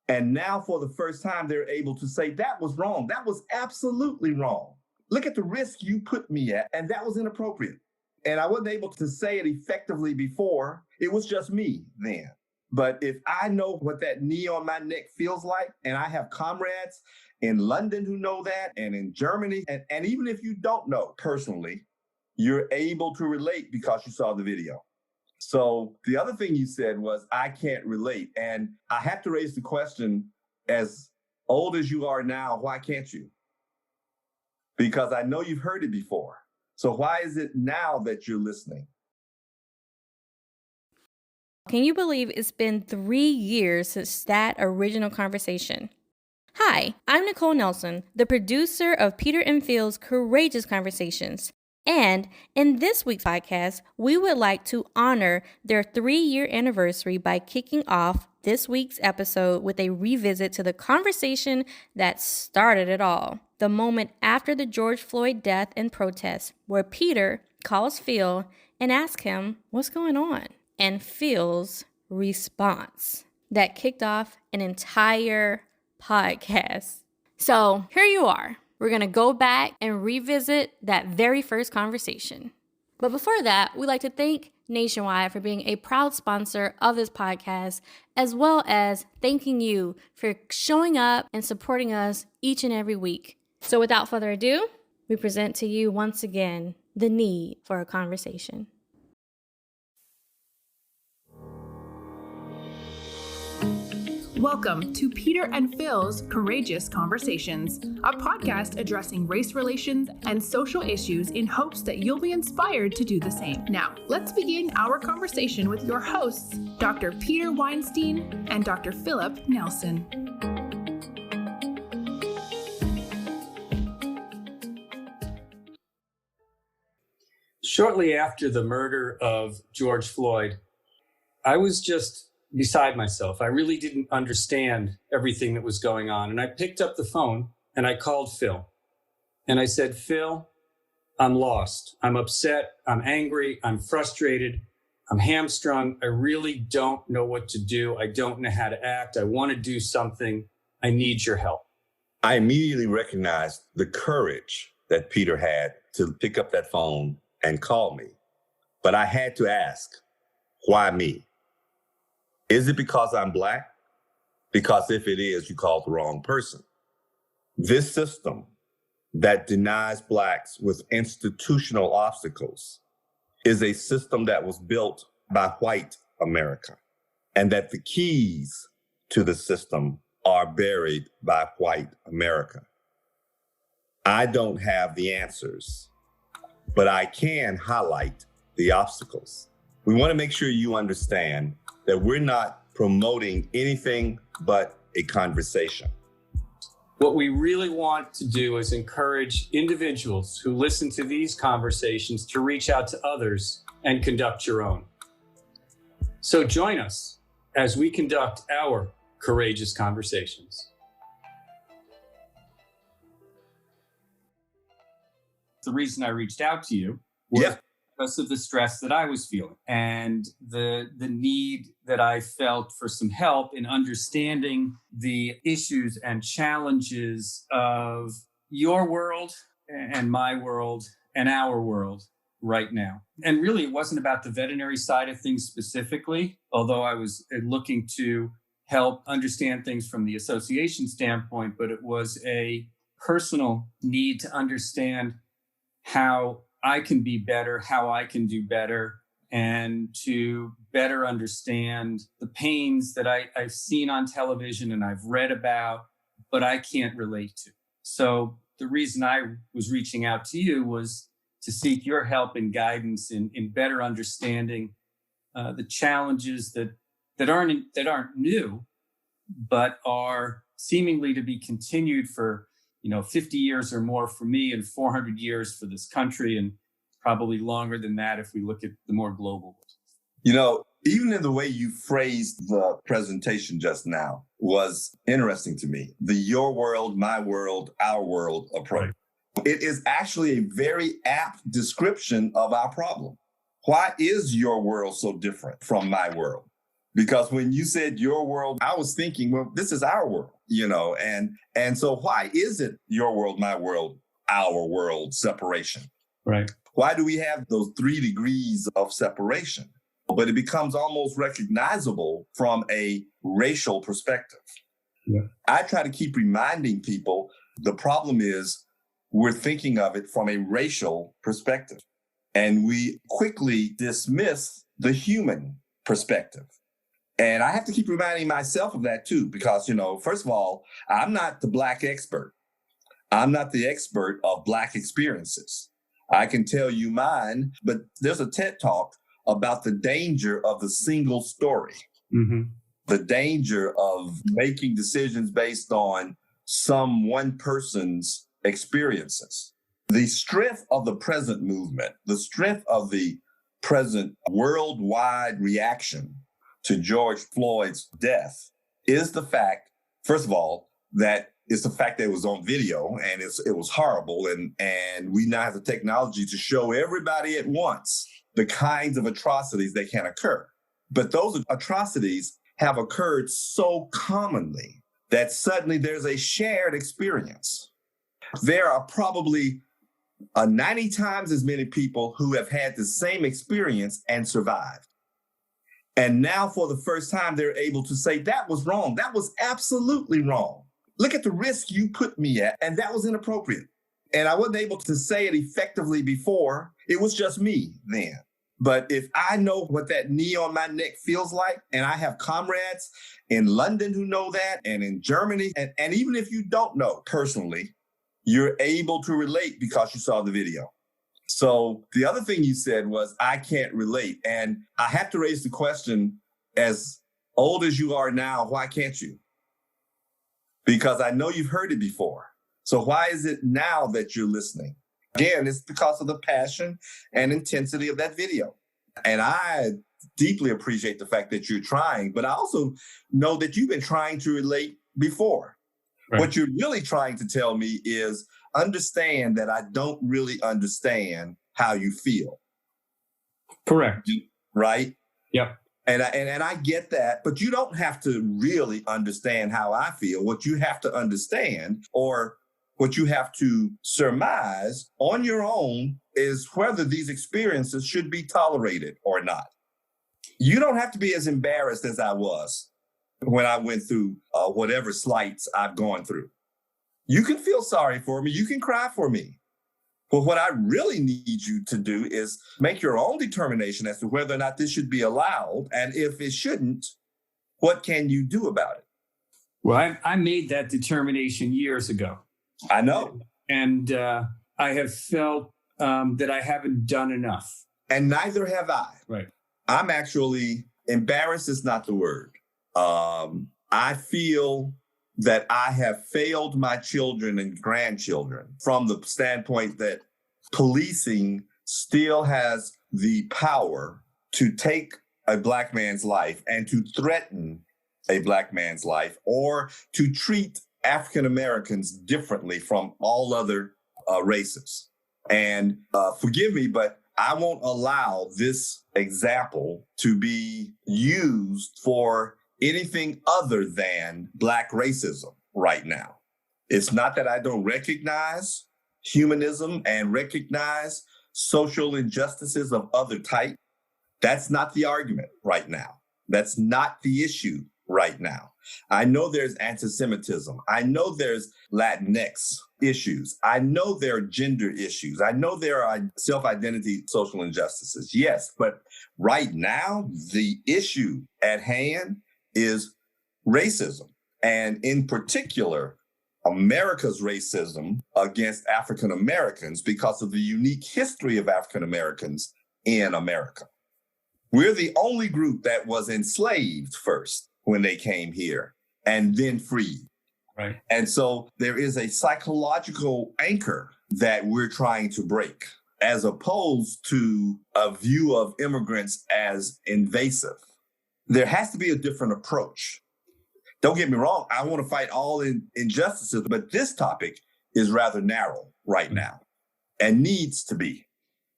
And now for the first time, they're able to say that was wrong. That was absolutely wrong. Look at the risk you put me at, and that was inappropriate. And I wasn't able to say it effectively before. It was just me then. But if I know what that knee on my neck feels like, and I have comrades in London who know that, and in Germany, and even if you don't know personally, you're able to relate because you saw the video. So the other thing you said was, I can't relate. And I have to raise the question, as old as you are now, why can't you? Because I know you've heard it before. So why is it now that you're listening? Can you believe it's been 3 years since that original conversation? Hi, I'm Nicole Nelson, the producer of Peter and Phil's Courageous Conversations. And in this week's podcast, we would like to honor their 3-year anniversary by kicking off this week's episode with a revisit to the conversation that started it all. The moment after the George Floyd death and protest, where Peter calls Phil and asks him, what's going on? And Phil's response that kicked off an entire podcast. So here you are. We're going to go back and revisit that very first conversation. But before that, we'd like to thank Nationwide for being a proud sponsor of this podcast, as well as thanking you for showing up and supporting us each and every week. So without further ado, we present to you once again the need for a conversation. Welcome to Peter and Phil's Courageous Conversations, a podcast addressing race relations and social issues in hopes that you'll be inspired to do the same. Now, let's begin our conversation with your hosts, Dr. Peter Weinstein and Dr. Philip Nelson. Shortly after the murder of George Floyd, I was just beside myself. I really didn't understand everything that was going on. And I picked up the phone and I called Phil. And I said, Phil, I'm lost. I'm upset. I'm angry. I'm frustrated. I'm hamstrung. I really don't know what to do. I don't know how to act. I want to do something. I need your help. I immediately recognized the courage that Peter had to pick up that phone and call me. But I had to ask, why me? Is it because I'm Black? Because if it is, you called the wrong person. This system that denies Blacks with institutional obstacles is a system that was built by white America, and that the keys to the system are buried by white America. I don't have the answers, but I can highlight the obstacles. We want to make sure you understand that we're not promoting anything but a conversation. What we really want to do is encourage individuals who listen to these conversations to reach out to others and conduct your own. So join us as we conduct our courageous conversations. The reason I reached out to you was because of the stress that I was feeling and the need that I felt for some help in understanding the issues and challenges of your world and my world and our world right now. And really, it wasn't about the veterinary side of things specifically, although I was looking to help understand things from the association standpoint, but it was a personal need to understand how I can be better, how I can do better, and to better understand the pains that I've seen on television and I've read about, but I can't relate to. So the reason I was reaching out to you was to seek your help and guidance in better understanding the challenges that aren't new, but are seemingly to be continued for 50 years or more for me and 400 years for this country, and probably longer than that if we look at the more global. Even in the way you phrased the presentation just now was interesting to me. The your world, my world, our world approach. Right. It is actually a very apt description of our problem. Why is your world so different from my world? Because when you said your world, I was thinking, well, this is our world, and so why is it your world, my world, our world separation? Right. Why do we have those 3 degrees of separation? But it becomes almost recognizable from a racial perspective. Yeah. I try to keep reminding people the problem is we're thinking of it from a racial perspective, and we quickly dismiss the human perspective. And I have to keep reminding myself of that too, because, first of all, I'm not the Black expert. I'm not the expert of Black experiences. I can tell you mine, but there's a TED Talk about the danger of the single story, the danger of making decisions based on some one person's experiences. The strength of the present movement, the strength of the present worldwide reaction to George Floyd's death is the fact, first of all, that it's the fact that it was on video and it was horrible. And we now have the technology to show everybody at once the kinds of atrocities that can occur. But those atrocities have occurred so commonly that suddenly there's a shared experience. There are probably 90 times as many people who have had the same experience and survived. And now for the first time, they're able to say, that was wrong. That was absolutely wrong. Look at the risk you put me at, and that was inappropriate. And I wasn't able to say it effectively before. It was just me then. But if I know what that knee on my neck feels like, and I have comrades in London who know that, and in Germany, and even if you don't know personally, you're able to relate because you saw the video. So the other thing you said was, I can't relate. And I have to raise the question, as old as you are now, why can't you? Because I know you've heard it before. So why is it now that you're listening? Again, it's because of the passion and intensity of that video. And I deeply appreciate the fact that you're trying, but I also know that you've been trying to relate before. Right. What you're really trying to tell me is understand that I don't really understand how you feel. Correct. Right? Yep. And I get that, but you don't have to really understand how I feel. What you have to understand, or what you have to surmise on your own, is whether these experiences should be tolerated or not. You don't have to be as embarrassed as I was when I went through whatever slights I've gone through. You can feel sorry for me. You can cry for me. But what I really need you to do is make your own determination as to whether or not this should be allowed. And if it shouldn't, what can you do about it? Well, I made that determination years ago. I know. And I have felt that I haven't done enough. And neither have I. Right. I'm actually, embarrassed is not the word. I feel that I have failed my children and grandchildren from the standpoint that policing still has the power to take a Black man's life and to threaten a Black man's life, or to treat African Americans differently from all other races. And forgive me, but I won't allow this example to be used for anything other than Black racism right now. It's not that I don't recognize humanism and recognize social injustices of other type. That's not the argument right now. That's not the issue right now. I know there's anti-Semitism. I know there's Latinx issues. I know there are gender issues. I know there are self-identity social injustices. Yes, but right now, the issue at hand is racism. And in particular, America's racism against African Americans because of the unique history of African Americans in America. We're the only group that was enslaved first when they came here and then freed. Right. And so there is a psychological anchor that we're trying to break, as opposed to a view of immigrants as invasive. There has to be a different approach. Don't get me wrong, I want to fight all injustices, but this topic is rather narrow right now and needs to be.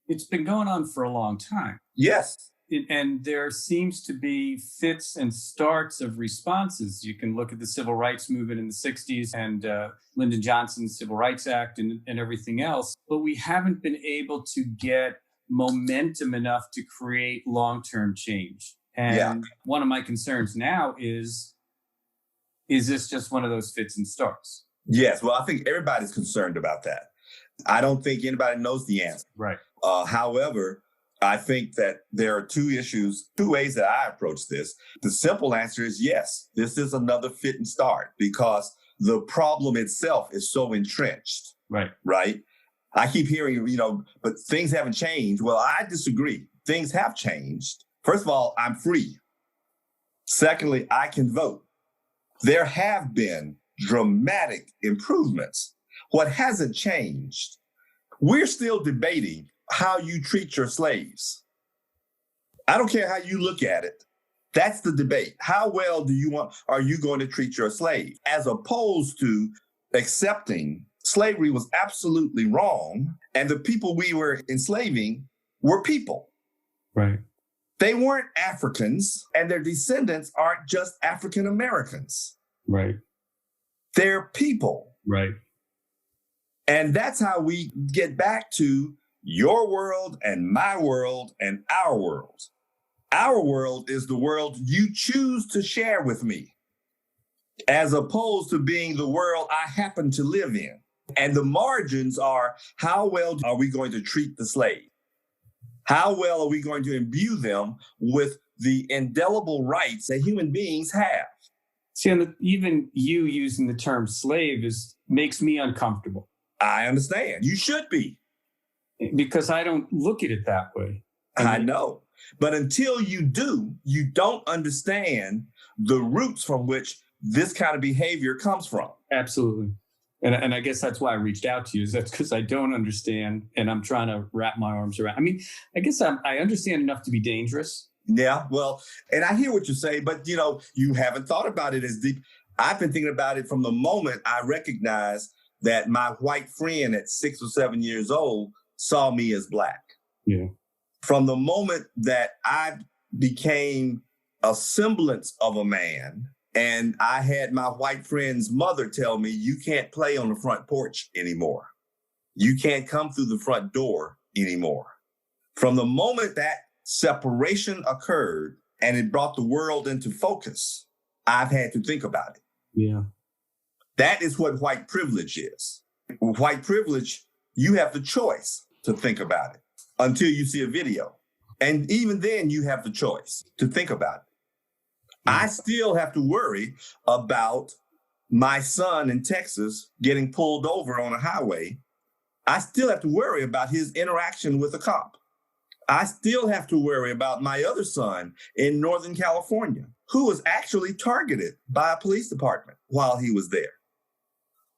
It's been going on for a long time. Yes. And there seems to be fits and starts of responses. You can look at the civil rights movement in the 60s and Lyndon Johnson's Civil Rights Act and everything else. But we haven't been able to get momentum enough to create long-term change. And one of my concerns now is this just one of those fits and starts? Yes. Well, I think everybody's concerned about that. I don't think anybody knows the answer. Right. However, I think that there are two ways that I approach this. The simple answer is yes, this is another fit and start because the problem itself is so entrenched. Right. Right. I keep hearing, but things haven't changed. Well, I disagree. Things have changed. First of all, I'm free. Secondly, I can vote. There have been dramatic improvements. What hasn't changed? We're still debating how you treat your slaves. I don't care how you look at it. That's the debate. How well are you going to treat your slave? As opposed to accepting slavery was absolutely wrong, and the people we were enslaving were people. Right. They weren't Africans, and their descendants aren't just African Americans. Right. They're people. Right. And that's how we get back to your world and my world and our world. Our world is the world you choose to share with me, as opposed to being the world I happen to live in. And the margins are, how well are we going to treat the slave? How well are we going to imbue them with the indelible rights that human beings have? See, and even you using the term slave makes me uncomfortable. I understand. You should be. Because I don't look at it that way. I know. But until you do, you don't understand the roots from which this kind of behavior comes from. Absolutely. And I guess that's why I reached out to you, is that's because I don't understand and I'm trying to wrap my arms around. I mean, I guess I understand enough to be dangerous. Yeah, well, and I hear what you say, but you haven't thought about it as deep. I've been thinking about it from the moment I recognized that my white friend at 6 or 7 years old saw me as Black. Yeah. From the moment that I became a semblance of a man, and I had my white friend's mother tell me, you can't play on the front porch anymore. You can't come through the front door anymore. From the moment that separation occurred and it brought the world into focus, I've had to think about it. Yeah. That is what white privilege is. White privilege, you have the choice to think about it until you see a video. And even then you have the choice to think about it. I still have to worry about my son in Texas getting pulled over on a highway. I still have to worry about his interaction with a cop. I still have to worry about my other son in Northern California, who was actually targeted by a police department while he was there.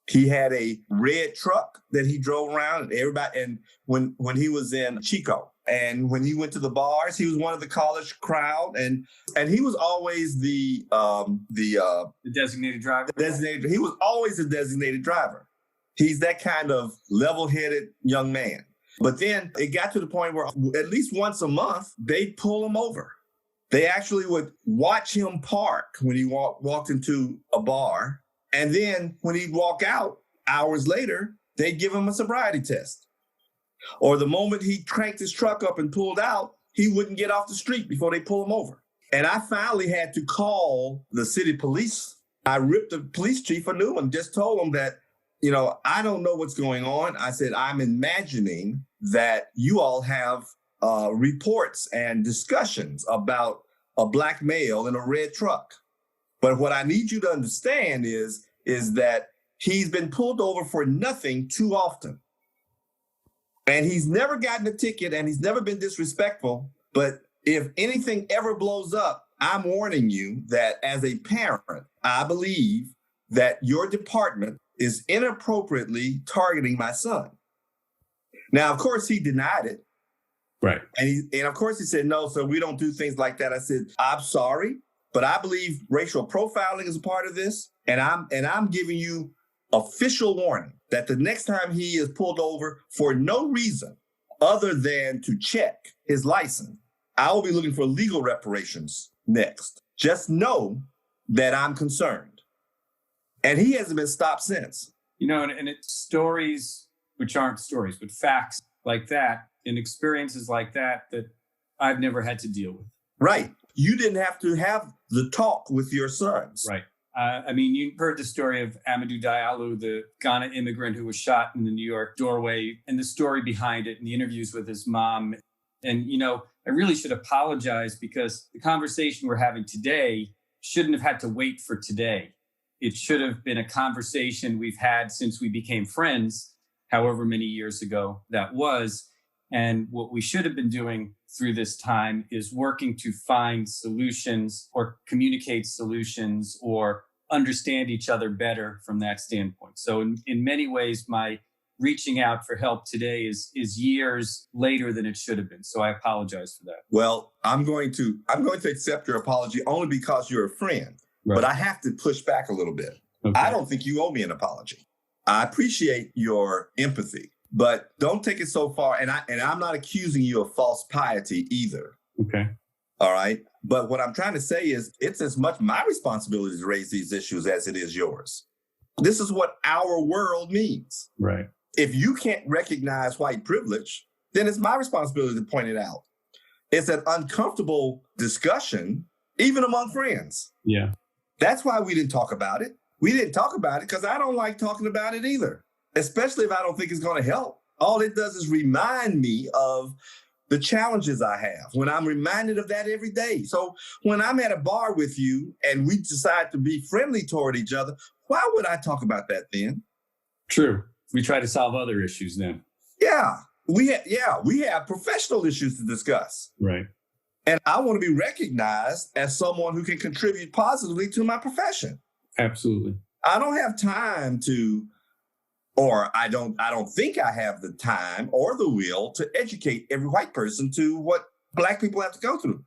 He had a red truck that he drove around, and when he was in Chico, and when he went to the bars, he was one of the college crowd, and he was always the designated driver. He was always a designated driver. He's that kind of level-headed young man. But then it got to the point where at least once a month, they'd pull him over. They actually would watch him park when he walked into a bar. And then when he'd walk out hours later, they'd give him a sobriety test. Or the moment he cranked his truck up and pulled out, he wouldn't get off the street before they pull him over. And I finally had to call the city police. I ripped the police chief a new one, just told him that, I don't know what's going on. I said, I'm imagining that you all have reports and discussions about a Black male in a red truck. But what I need you to understand is that he's been pulled over for nothing too often. And he's never gotten a ticket and he's never been disrespectful. But if anything ever blows up, I'm warning you that as a parent, I believe that your department is inappropriately targeting my son. Now, of course, he denied it. Right. And of course, he said, no, sir, we don't do things like that. I said, I'm sorry, but I believe racial profiling is a part of this. And I'm giving you official warning that the next time he is pulled over for no reason other than to check his license, I will be looking for legal reparations next. Just know that I'm concerned. And he hasn't been stopped since. And it's stories, which aren't stories, but facts like that and experiences like that I've never had to deal with. Right. You didn't have to have the talk with your sons. Right. You heard the story of Amadou Diallo, the Ghana immigrant who was shot in the New York doorway, and the story behind it and the interviews with his mom. And, I really should apologize because the conversation we're having today shouldn't have had to wait for today. It should have been a conversation we've had since we became friends, however many years ago that was. And what we should have been doing through this time is working to find solutions or communicate solutions or understand each other better from that standpoint. So in many ways, my reaching out for help today is years later than it should have been. So I apologize for that. Well, I'm going to accept your apology only because you're a friend. Right. But I have to push back a little bit. Okay. I don't think you owe me an apology. I appreciate your empathy, but don't take it so far. And I'm not accusing you of false piety either. Okay. All right. But what I'm trying to say is it's as much my responsibility to raise these issues as it is yours. This is what our world means. Right. If you can't recognize white privilege, then it's my responsibility to point it out. It's an uncomfortable discussion, even among friends. Yeah. That's why we didn't talk about it. We didn't talk about it because I don't like talking about it either, especially if I don't think it's going to help. All it does is remind me of the challenges I have when I'm reminded of that every day. So when I'm at a bar with you and we decide to be friendly toward each other, why would I talk about that then? True. We try to solve other issues then. Yeah, we have professional issues to discuss. Right. And I want to be recognized as someone who can contribute positively to my profession. Absolutely. I don't have time or I don't think I have the time or the will to educate every white person to what Black people have to go through.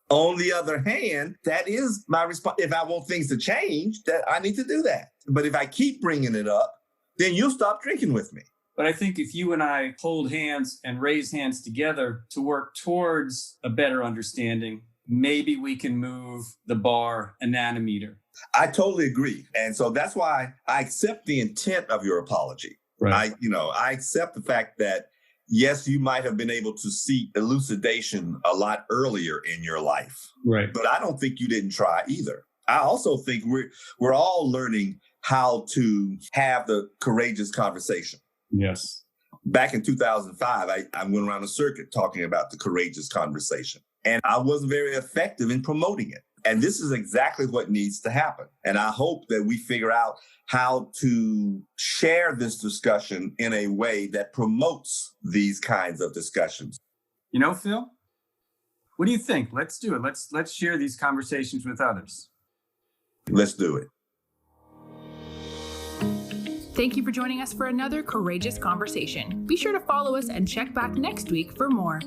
On the other hand, that is my response. If I want things to change, that I need to do that. But if I keep bringing it up, then you'll stop drinking with me. But I think if you and I hold hands and raise hands together to work towards a better understanding, maybe we can move the bar a nanometer. I totally agree. And so that's why I accept the intent of your apology. Right. I accept the fact that, yes, you might have been able to seek elucidation a lot earlier in your life. Right. But I don't think you didn't try either. I also think we're all learning how to have the courageous conversation. Yes. Back in 2005, I went around the circuit talking about the courageous conversation, and I wasn't very effective in promoting it. And this is exactly what needs to happen. And I hope that we figure out how to share this discussion in a way that promotes these kinds of discussions. Phil, what do you think? Let's do it. Let's share these conversations with others. Let's do it. Thank you for joining us for another courageous conversation. Be sure to follow us and check back next week for more.